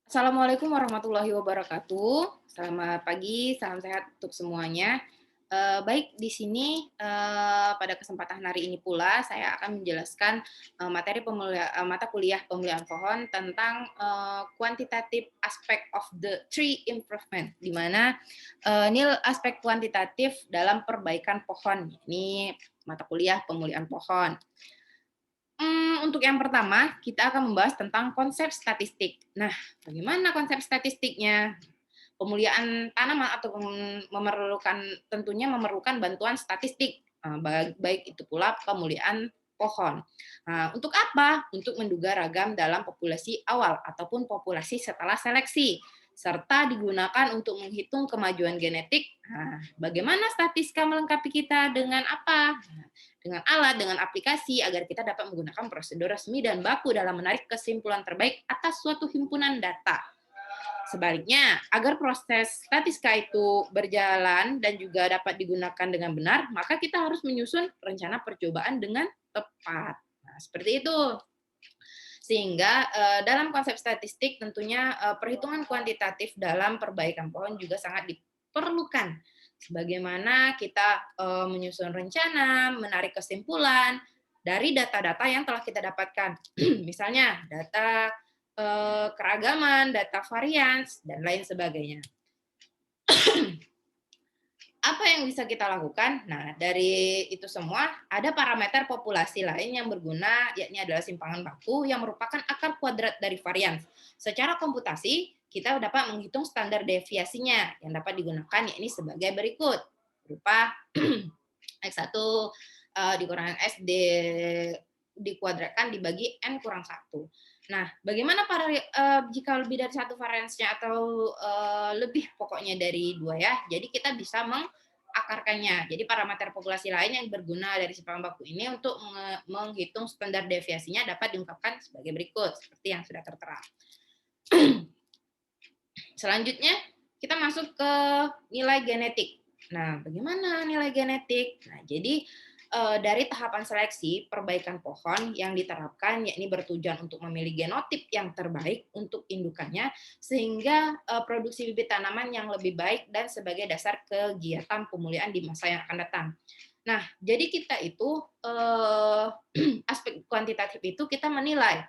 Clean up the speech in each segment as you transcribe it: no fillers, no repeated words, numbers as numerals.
Assalamualaikum warahmatullahi wabarakatuh. Selamat pagi, salam sehat untuk semuanya. Baik, di sini, pada kesempatan hari ini pula saya akan menjelaskan, mata kuliah pemulihan pohon tentang, quantitative aspect of the tree improvement, di mana, aspek kuantitatif dalam perbaikan pohon. Ini mata kuliah pemulihan pohon. Untuk yang pertama, kita akan membahas tentang konsep statistik. Nah, bagaimana konsep statistiknya? Pemulihan tanaman atau memerlukan bantuan statistik, baik itu pula pemulihan pohon. Nah, untuk apa? Untuk menduga ragam dalam populasi awal ataupun populasi setelah seleksi, serta digunakan untuk menghitung kemajuan genetik. Nah, bagaimana statistika melengkapi kita dengan apa? Nah, dengan alat, dengan aplikasi, agar kita dapat menggunakan prosedur resmi dan baku dalam menarik kesimpulan terbaik atas suatu himpunan data. Sebaliknya, agar proses statistika itu berjalan dan juga dapat digunakan dengan benar, maka kita harus menyusun rencana percobaan dengan tepat. Nah, seperti itu. Sehingga dalam konsep statistik tentunya perhitungan kuantitatif dalam perbaikan pohon juga sangat diperlukan. Sebagaimana kita menyusun rencana, menarik kesimpulan dari data-data yang telah kita dapatkan. Misalnya data keragaman, data varians, dan lain sebagainya. Apa yang bisa kita lakukan? Nah, dari itu semua, ada parameter populasi lain yang berguna, yakni adalah simpangan baku yang merupakan akar kuadrat dari varians. Secara komputasi, kita dapat menghitung standar deviasinya yang dapat digunakan, yakni sebagai berikut. Berupa X1 dikurangkan S dikuadratkan dibagi N kurang 1. Nah, bagaimana jika lebih dari satu variansnya atau lebih pokoknya dari dua ya, jadi kita bisa mengakarkannya. Jadi parameter populasi lain yang berguna dari simpangan baku ini untuk menghitung standar deviasinya dapat diungkapkan sebagai berikut, seperti yang sudah tertera. Selanjutnya, kita masuk ke nilai genetik. Nah, bagaimana nilai genetik? Nah, jadi dari tahapan seleksi perbaikan pohon yang diterapkan, yakni bertujuan untuk memilih genotip yang terbaik untuk indukannya, sehingga produksi bibit tanaman yang lebih baik dan sebagai dasar kegiatan pemulihan di masa yang akan datang. Nah, jadi kita itu aspek kuantitatif itu kita menilai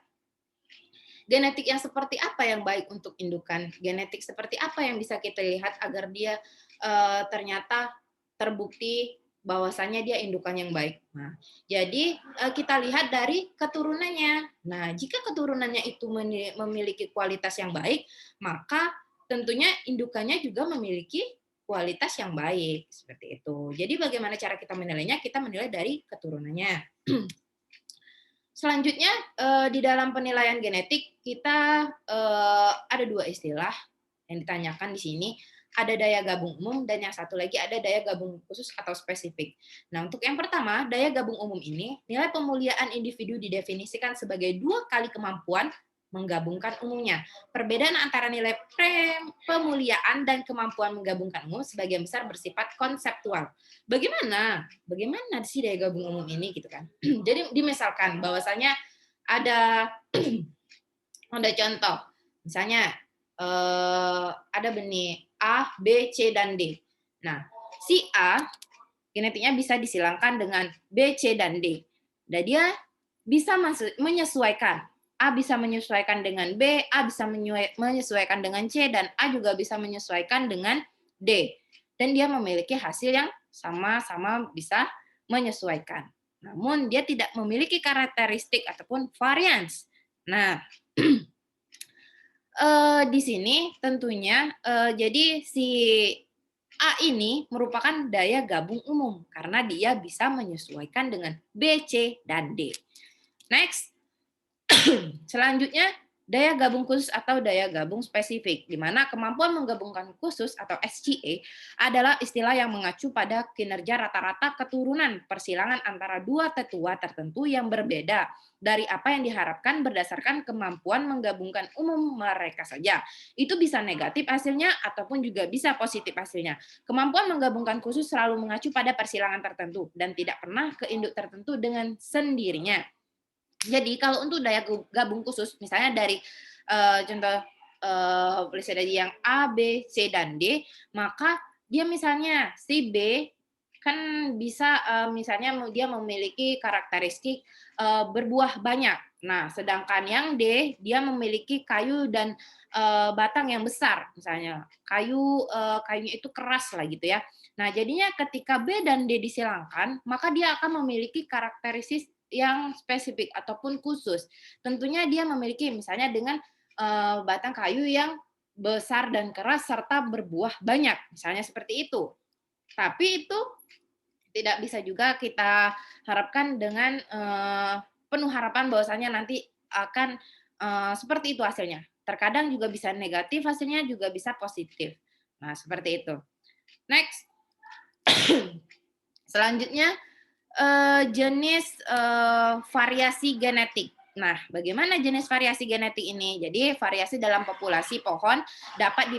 genetik yang seperti apa yang baik untuk indukan, genetik seperti apa yang bisa kita lihat agar dia ternyata terbukti bahwasannya dia indukan yang baik. Nah, jadi kita lihat dari keturunannya. Nah, jika keturunannya itu memiliki kualitas yang baik, maka tentunya indukannya juga memiliki kualitas yang baik seperti itu. Jadi bagaimana cara kita menilainya? Kita menilai dari keturunannya. Selanjutnya di dalam penilaian genetik kita ada dua istilah yang ditanyakan di sini, ada daya gabung umum dan yang satu lagi ada daya gabung khusus atau spesifik. Nah, untuk yang pertama, daya gabung umum ini, nilai pemuliaan individu didefinisikan sebagai 2 kali kemampuan menggabungkan umumnya. Perbedaan antara nilai pemuliaan dan kemampuan menggabungkan umum sebagian besar bersifat konseptual. Bagaimana? Bagaimana sih daya gabung umum ini gitu kan? Jadi dimisalkan bahwasanya ada ada contoh, misalnya ada benih A, B, C, dan D. Nah, si A genetiknya bisa disilangkan dengan B, C, dan D. Dan dia bisa menyesuaikan. A bisa menyesuaikan dengan B, A bisa menyesuaikan dengan C, dan A juga bisa menyesuaikan dengan D. Dan dia memiliki hasil yang sama-sama bisa menyesuaikan. Namun dia tidak memiliki karakteristik ataupun varians. Nah, di sini tentunya jadi si A ini merupakan daya gabung umum karena dia bisa menyesuaikan dengan B, C, dan D. Next, selanjutnya daya gabung khusus atau daya gabung spesifik, di mana kemampuan menggabungkan khusus atau SGA adalah istilah yang mengacu pada kinerja rata-rata keturunan persilangan antara dua tetua tertentu yang berbeda dari apa yang diharapkan berdasarkan kemampuan menggabungkan umum mereka saja. Itu bisa negatif hasilnya ataupun juga bisa positif hasilnya. Kemampuan menggabungkan khusus selalu mengacu pada persilangan tertentu dan tidak pernah ke induk tertentu dengan sendirinya. Jadi kalau untuk daya gabung khusus, misalnya dari contoh populasi dari yang A, B, C, dan D, maka dia misalnya si B kan bisa misalnya dia memiliki karakteristik berbuah banyak. Nah, sedangkan yang D dia memiliki kayu dan batang yang besar, misalnya kayunya itu keras lah gitu ya. Nah, jadinya ketika B dan D disilangkan, maka dia akan memiliki karakteristik yang spesifik ataupun khusus. Tentunya dia memiliki misalnya dengan batang kayu yang besar dan keras serta berbuah banyak, misalnya seperti itu. Tapi itu tidak bisa juga kita harapkan dengan penuh harapan bahwasanya nanti akan seperti itu hasilnya. Terkadang juga bisa negatif hasilnya, juga bisa positif. Nah, seperti itu. Next. Selanjutnya jenis variasi genetik. Nah, bagaimana jenis variasi genetik ini? Jadi, variasi dalam populasi pohon dapat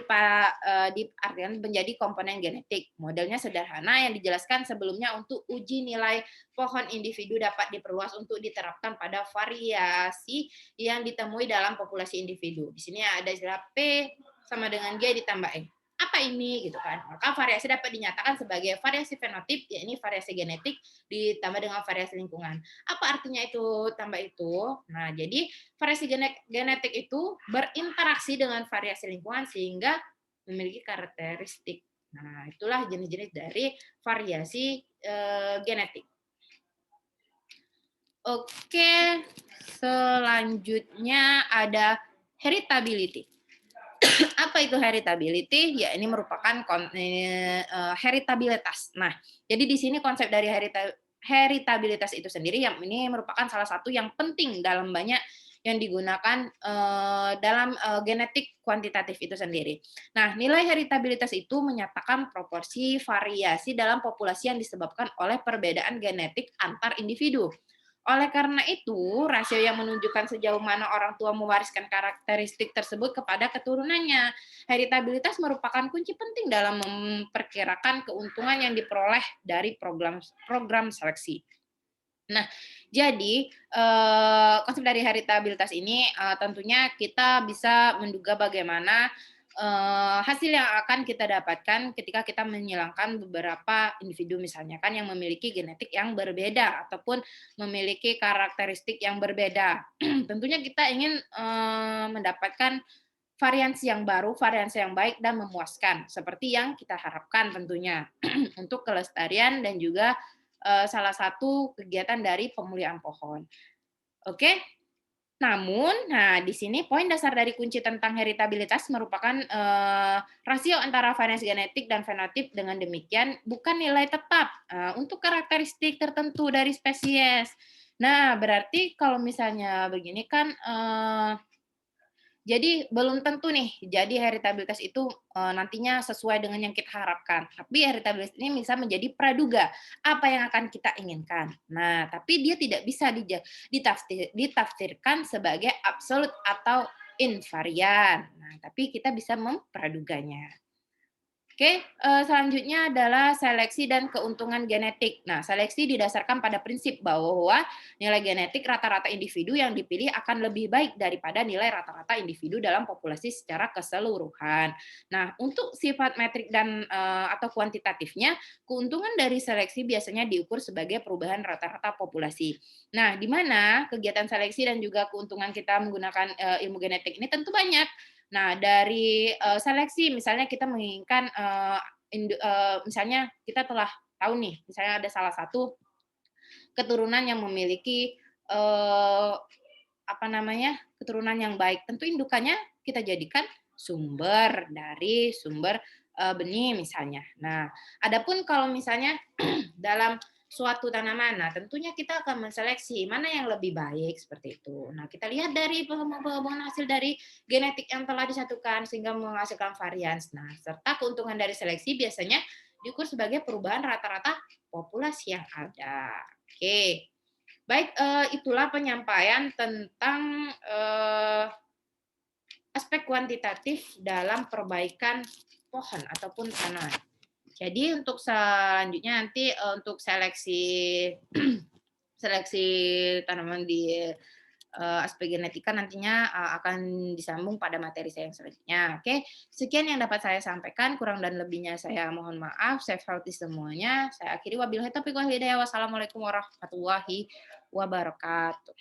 diartikan menjadi komponen genetik. Modelnya sederhana yang dijelaskan sebelumnya untuk uji nilai pohon individu dapat diperluas untuk diterapkan pada variasi yang ditemui dalam populasi individu. Di sini ada istilah P sama dengan G ditambah E. Apa ini gitu kan? Maka variasi dapat dinyatakan sebagai variasi fenotip, yakni variasi genetik ditambah dengan variasi lingkungan. Apa artinya itu tambah itu? Nah, jadi variasi genetik itu berinteraksi dengan variasi lingkungan sehingga memiliki karakteristik. Nah, itulah jenis-jenis dari variasi genetik. Oke, selanjutnya ada heritability. Apa itu heritability? Ya, ini merupakan heritabilitas. Nah, jadi di sini konsep dari heritabilitas itu sendiri yang ini merupakan salah satu yang penting dalam banyak yang digunakan dalam genetik kuantitatif itu sendiri. Nah, nilai heritabilitas itu menyatakan proporsi variasi dalam populasi yang disebabkan oleh perbedaan genetik antar individu. Oleh karena itu, rasio yang menunjukkan sejauh mana orang tua mewariskan karakteristik tersebut kepada keturunannya. Heritabilitas merupakan kunci penting dalam memperkirakan keuntungan yang diperoleh dari program seleksi. Nah, jadi konsep dari heritabilitas ini tentunya kita bisa menduga bagaimana hasil yang akan kita dapatkan ketika kita menyilangkan beberapa individu misalnya kan yang memiliki genetik yang berbeda ataupun memiliki karakteristik yang berbeda. Tentunya kita ingin mendapatkan variansi yang baru, variansi yang baik dan memuaskan seperti yang kita harapkan tentunya untuk kelestarian dan juga salah satu kegiatan dari pemulihan pohon. Oke? Namun, nah di sini poin dasar dari kunci tentang heritabilitas merupakan rasio antara variasi genetik dan fenotip. Dengan demikian bukan nilai tetap untuk karakteristik tertentu dari spesies. Nah, berarti kalau misalnya begini kan jadi belum tentu nih, jadi heritabilitas itu nantinya sesuai dengan yang kita harapkan. Tapi heritabilitas ini bisa menjadi praduga apa yang akan kita inginkan. Nah, tapi dia tidak bisa ditafsirkan sebagai absolut atau invarian. Nah, tapi kita bisa mempraduganya. Oke, selanjutnya adalah seleksi dan keuntungan genetik. Nah, seleksi didasarkan pada prinsip bahwa nilai genetik rata-rata individu yang dipilih akan lebih baik daripada nilai rata-rata individu dalam populasi secara keseluruhan. Nah, untuk sifat metrik dan atau kuantitatifnya, keuntungan dari seleksi biasanya diukur sebagai perubahan rata-rata populasi. Nah, di mana kegiatan seleksi dan juga keuntungan kita menggunakan ilmu genetik ini tentu banyak. Nah, dari seleksi misalnya kita menginginkan misalnya kita telah tahu nih, misalnya ada salah satu keturunan yang memiliki apa namanya, keturunan yang baik. Tentu indukannya kita jadikan sumber benih misalnya. Nah, adapun kalau misalnya dalam suatu tanaman, nah tentunya kita akan menseleksi mana yang lebih baik seperti itu. Nah, kita lihat dari pengembangan hasil dari genetik yang telah disatukan sehingga menghasilkan varian. Nah, serta keuntungan dari seleksi biasanya diukur sebagai perubahan rata-rata populasi yang ada. Oke. Baik, itulah penyampaian tentang aspek kuantitatif dalam perbaikan pohon ataupun tanaman. Jadi untuk selanjutnya nanti untuk seleksi seleksi tanaman di aspek genetika nantinya akan disambung pada materi saya yang selanjutnya. Oke, sekian yang dapat saya sampaikan. Kurang dan lebihnya saya mohon maaf. Safe healthy semuanya. Saya akhiri wabillahi taufiq wal hidayah. Wassalamualaikum warahmatullahi wabarakatuh.